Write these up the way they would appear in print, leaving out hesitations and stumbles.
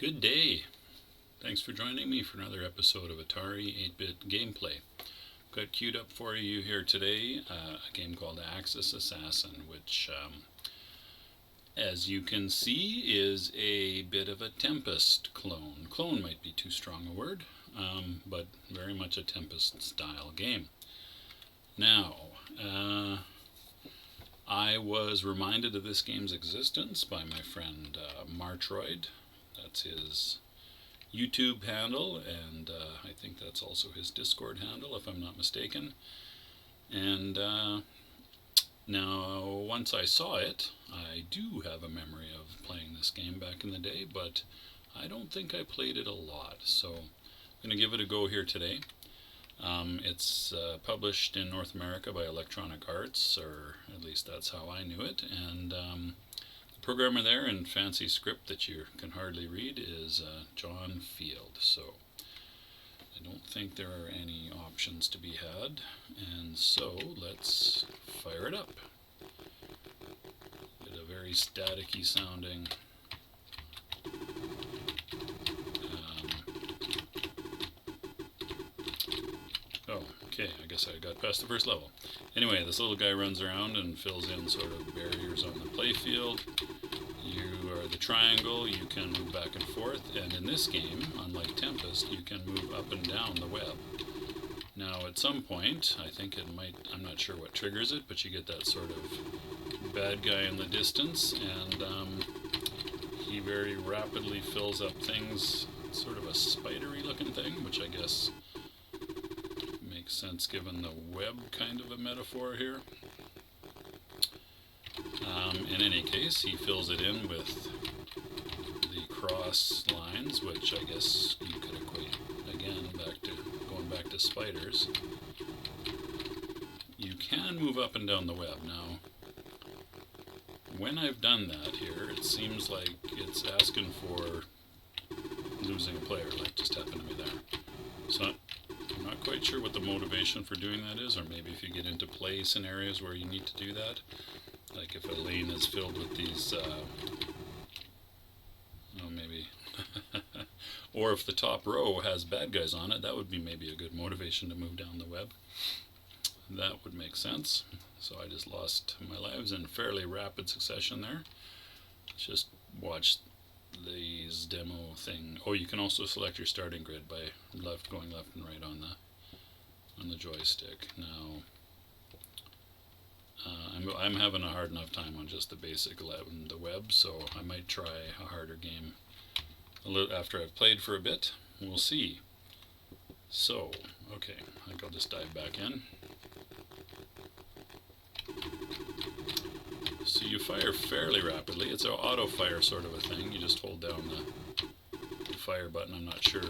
Good day. Thanks for joining me for another episode of Atari 8-Bit Gameplay. Got queued up for you here today a game called Axis Assassin, which, as you can see, is a bit of a Tempest clone. Clone might be too strong a word, but very much a Tempest-style game. Now, I was reminded of this game's existence by my friend Martroid. That's his YouTube handle, and I think that's also his Discord handle, if I'm not mistaken. And now, once I saw it, I do have a memory of playing this game back in the day, but I don't think I played it a lot, so I'm going to give it a go here today. It's published in North America by Electronic Arts, or at least that's how I knew it, and the programmer there in fancy script that you can hardly read is Lola Field, so I don't think there are any options to be had, and so let's fire it up. Get a very staticky sounding okay, I guess I got past the first level. Anyway, this little guy runs around and fills in sort of barriers on the playfield. You are the triangle, you can move back and forth, and in this game, unlike Tempest, you can move up and down the web. Now, at some point, I think it might, I'm not sure what triggers it, but you get that sort of bad guy in the distance, and he very rapidly fills up things, sort of a spidery looking thing, which I guess makes sense given the web kind of a metaphor here. In any case, he fills it in with the cross lines, which I guess you could equate again going back to spiders. You can move up and down the web. Now, when I've done that here, it seems like it's asking for losing a player, like just happened to me there. So I'm not quite sure what the motivation for doing that is, or maybe if you get into play scenarios where you need to do that. Like if a lane is filled with these, maybe, or if the top row has bad guys on it, that would be maybe a good motivation to move down the web. That would make sense. So I just lost my lives in fairly rapid succession there. Let's just watch these demo thing. Oh, you can also select your starting grid by going left and right on the joystick. Now, I'm having a hard enough time on just the basic the web, so I might try a harder game a little after I've played for a bit. We'll see. So, okay, I think I'll just dive back in. So you fire fairly rapidly. It's an auto fire sort of a thing. You just hold down the fire button. I'm not sure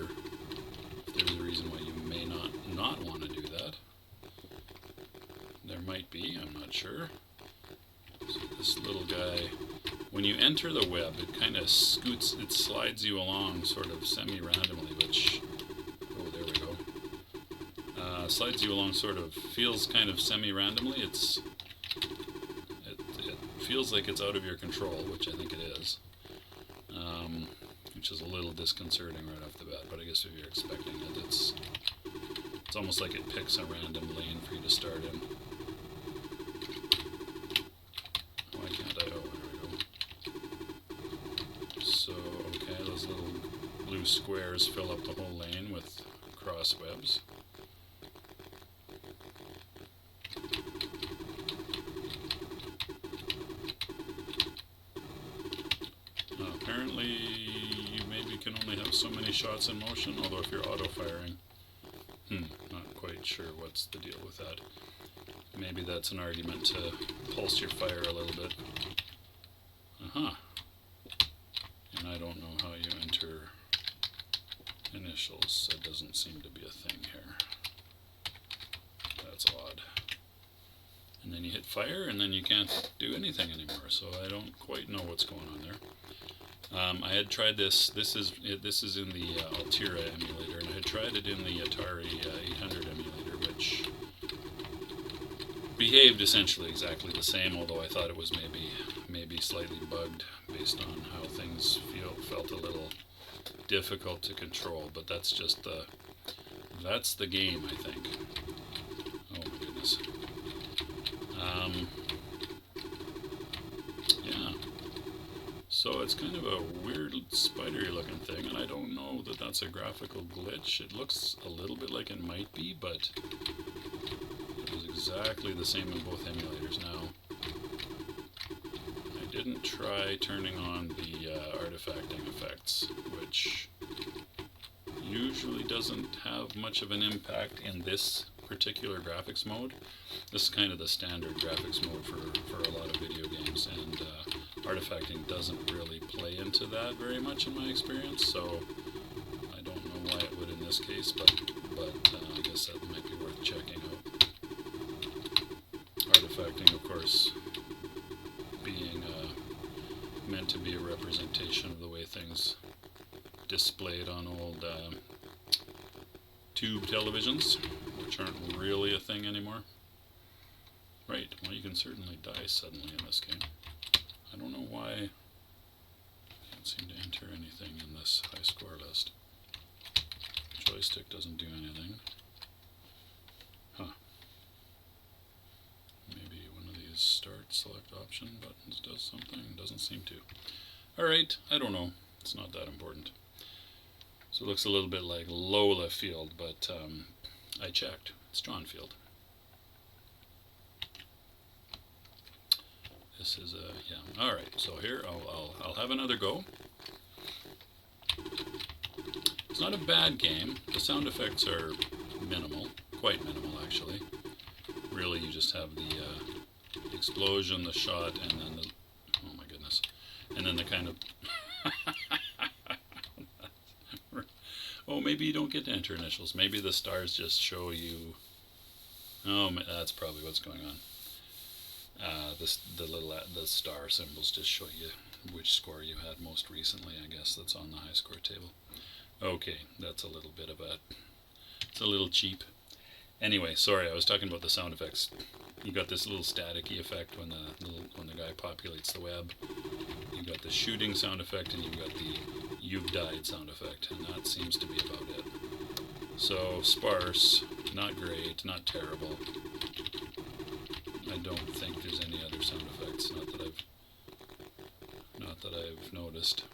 if there's a reason why you may not want to do that. There might be, I'm not sure. So this little guy, when you enter the web, it kind of slides you along sort of semi-randomly, which, oh, there we go. Slides you along sort of, feels kind of semi-randomly. It feels like it's out of your control, which I think it is. Which is a little disconcerting right off the bat, but I guess if you're expecting it, it's almost like it picks a random lane for you to start in. Why can't I? Oh, there we go. So, okay, those little blue squares fill up the whole lane with cross webs. Apparently, you maybe can only have so many shots in motion, although if you're auto-firing, not quite sure what's the deal with that. Maybe that's an argument to pulse your fire a little bit. And I don't know how you enter initials. That doesn't seem to be a thing here. That's odd. And then you hit fire, and then you can't do anything anymore, so I don't quite know what's going on there. I had tried this. This is in the Altera emulator, and I had tried it in the Atari 800 emulator, which behaved essentially exactly the same. Although I thought it was maybe slightly bugged based on how things felt a little difficult to control, but that's just the game, I think. Oh my goodness. Yeah. So it's kind of a weird spidery looking thing, and I don't know that that's a graphical glitch. It looks a little bit like it might be, but it was exactly the same in both emulators. Now, I didn't try turning on the artifacting effects, which usually doesn't have much of an impact in this particular graphics mode. This is kind of the standard graphics mode for a lot of video games, and artifacting doesn't really play into that very much in my experience, so I don't know why it would in this case, but I guess that might be worth checking out. Artifacting, of course, being meant to be a representation of the way things displayed on old tube televisions, which aren't really a thing anymore. Right, well, you can certainly die suddenly in this game. I don't know why I can't seem to enter anything in this high score list. Joystick doesn't do anything. Huh. Maybe one of these start select option buttons does something. Doesn't seem to. Alright, I don't know. It's not that important. So it looks a little bit like Lola Field, but I checked. It's John Field. This is yeah. All right. So here I'll have another go. It's not a bad game. The sound effects are minimal, quite minimal actually. Really, you just have the explosion, the shot, and then the oh my goodness, and then the kind of oh, maybe you don't get to enter initials. Maybe the stars just show you. Oh, that's probably what's going on. The star symbols just show you which score you had most recently. I guess that's on the high score table. Okay, that's a little bit of it's a little cheap. Anyway, sorry, I was talking about the sound effects. You got this little staticky effect when the guy populates the web. You got the shooting sound effect, and you got the "you've died" sound effect, and that seems to be about it. So sparse, not great, not terrible. I don't think there's any other sound effects, not that I've noticed.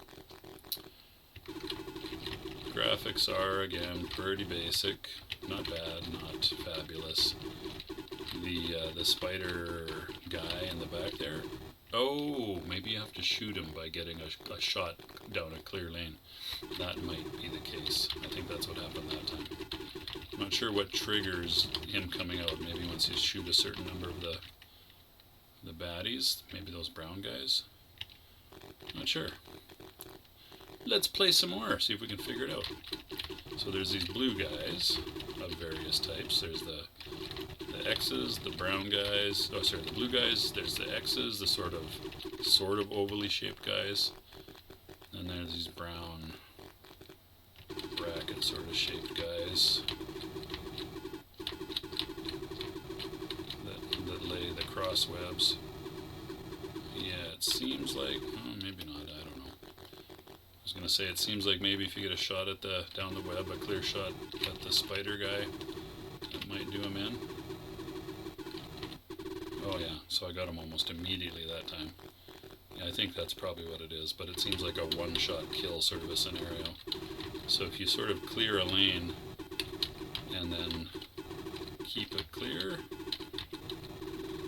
Graphics are, again, pretty basic, not bad, not fabulous. The spider guy in the back there, oh, maybe you have to shoot him by getting a shot down a clear lane. That might be the case. I think that's what happened that time. I'm not sure what triggers him coming out. Maybe once you shoot a certain number of the baddies, maybe those brown guys. Not sure. Let's play some more, see if we can figure it out. So there's these blue guys of various types. There's the X's, the brown guys. Oh, sorry, the blue guys. There's the X's, the sort of ovally shaped guys. And there's these brown bracket sort of shaped guys that lay the cross webs. Yeah, it seems like, oh, maybe not, I don't know. I was gonna say, it seems like maybe if you get a shot at down the web, a clear shot at the spider guy, that might do him in. Oh yeah, so I got him almost immediately that time. Yeah, I think that's probably what it is, but it seems like a one-shot kill sort of a scenario. So if you sort of clear a lane and then keep it clear,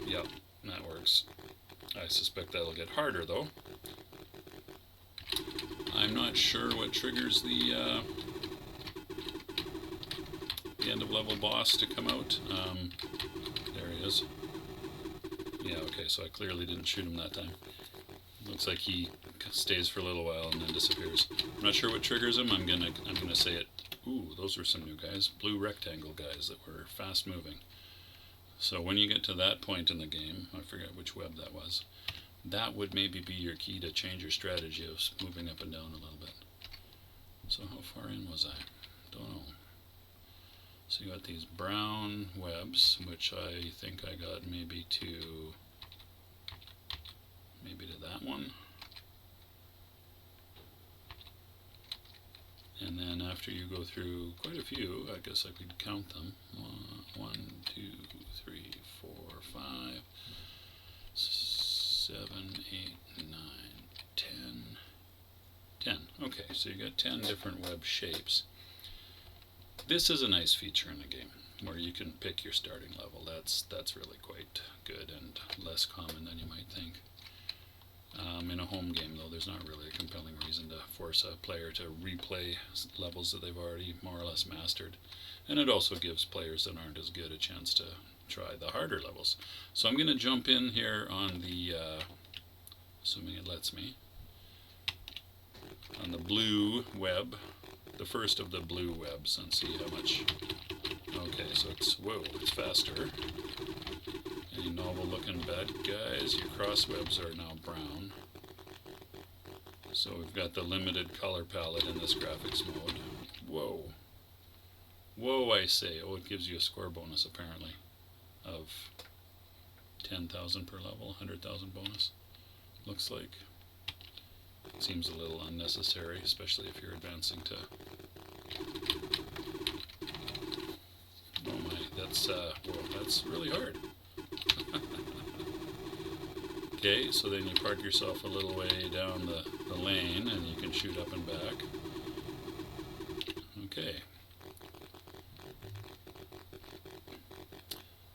yep, that works. I suspect that'll get harder though. I'm not sure what triggers the end of level boss to come out. There he is. Yeah, okay, so I clearly didn't shoot him that time. Looks like he stays for a little while and then disappears. I'm not sure what triggers him. I'm gonna say it. Ooh, those were some new guys. Blue rectangle guys that were fast moving. So when you get to that point in the game, I forget which web that was, that would maybe be your key to change your strategy of moving up and down a little bit. So how far in was I? Don't know. So you got these brown webs, which I think I got maybe to that one. then after you go through quite a few, I guess I could count them. 1, 2, 3, 4, 5, 7, 8, 9, 10. 10. Okay, so you got 10 different web shapes. This is a nice feature in the game where you can pick your starting level. That's really quite good and less common than you might think. In a home game, though, there's not really a compelling reason to force a player to replay levels that they've already more or less mastered. And it also gives players that aren't as good a chance to try the harder levels. So I'm going to jump in here on the, assuming it lets me, on the blue web, the first of the blue webs, and see how much. Okay, so it's faster. Any novel looking bad guys? Your cross webs are now brown. So we've got the limited color palette in this graphics mode. Whoa. Whoa, I say. Oh, it gives you a score bonus apparently of 10,000 per level, 100,000 bonus. Looks like. It seems a little unnecessary, especially if you're advancing to. Oh my, that's really hard. Okay, so then you park yourself a little way down the lane and you can shoot up and back. Okay.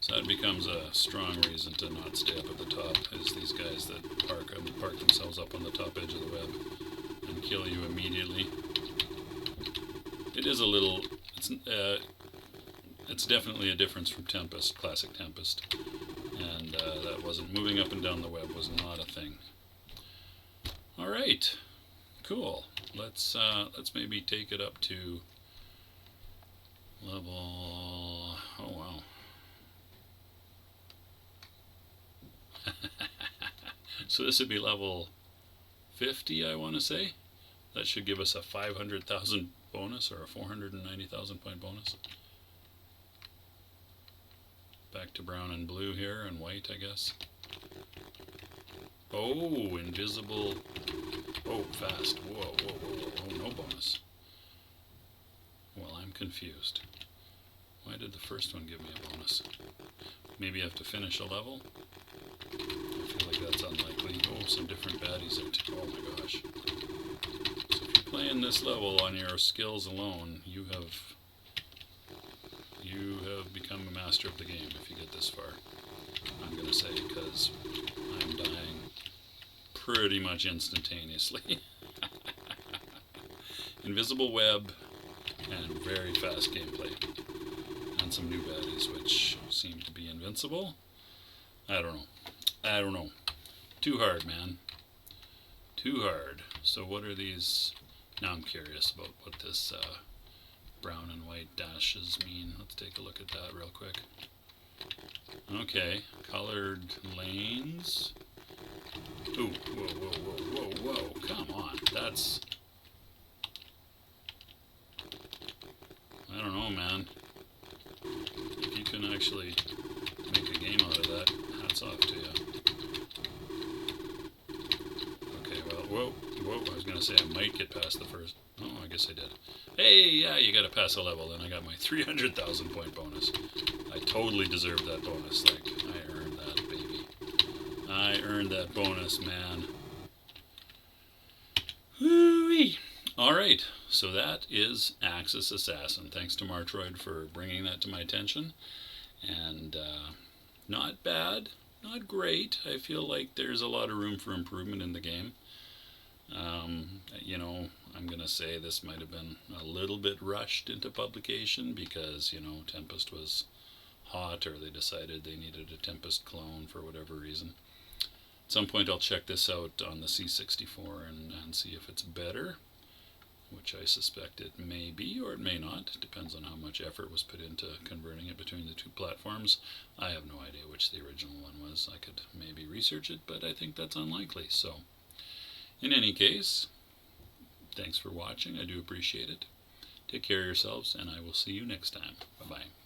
So that becomes a strong reason to not stay up at the top, is these guys that park themselves up on the top edge of the web and kill you immediately. It is a little, it's definitely a difference from Tempest, classic Tempest. And that wasn't, moving up and down the web was not a thing. All right, cool. Let's maybe take it up to level. Oh wow. So this would be level 50, I want to say. That should give us a 500,000 bonus or a 490,000 point bonus. Back to brown and blue here, and white, I guess. Oh, invisible. Oh, fast. Whoa, whoa, whoa, whoa. Oh, no bonus. Well, I'm confused. Why did the first one give me a bonus? Maybe I have to finish a level? I feel like that's unlikely. Oh, some different baddies there too. Oh my gosh. So if you're playing this level on your skills alone, you have become a master of the game if you get this far. I'm going to say, because I'm dying pretty much instantaneously. Invisible web and very fast gameplay. And some new baddies which seem to be invincible. I don't know. Too hard, man. Too hard. So what are these? Now I'm curious about what this brown and white dashes mean. Let's take a look at that real quick. Okay, colored lanes. Ooh, whoa, whoa, whoa, whoa, whoa. Come on, that's... I don't know, man. If you can actually make a game out of that, hats off to you. Okay, well, whoa, I was going to say I might get past the first. Oh, I guess I did. Hey, yeah, you got to pass a level, and I got my 300,000 point bonus. I totally deserved that bonus. Like, I earned that, baby. I earned that bonus, man. Whoo-wee. Alright, so that is Axis Assassin. Thanks to Martroid for bringing that to my attention. And not bad, not great. I feel like there's a lot of room for improvement in the game. You know, I'm going to say this might have been a little bit rushed into publication because, you know, Tempest was hot, or they decided they needed a Tempest clone for whatever reason. At some point I'll check this out on the C64 and see if it's better, which I suspect it may be or it may not. It depends on how much effort was put into converting it between the two platforms. I have no idea which the original one was. I could maybe research it, but I think that's unlikely. So, in any case, thanks for watching. I do appreciate it. Take care of yourselves, and I will see you next time. Bye-bye.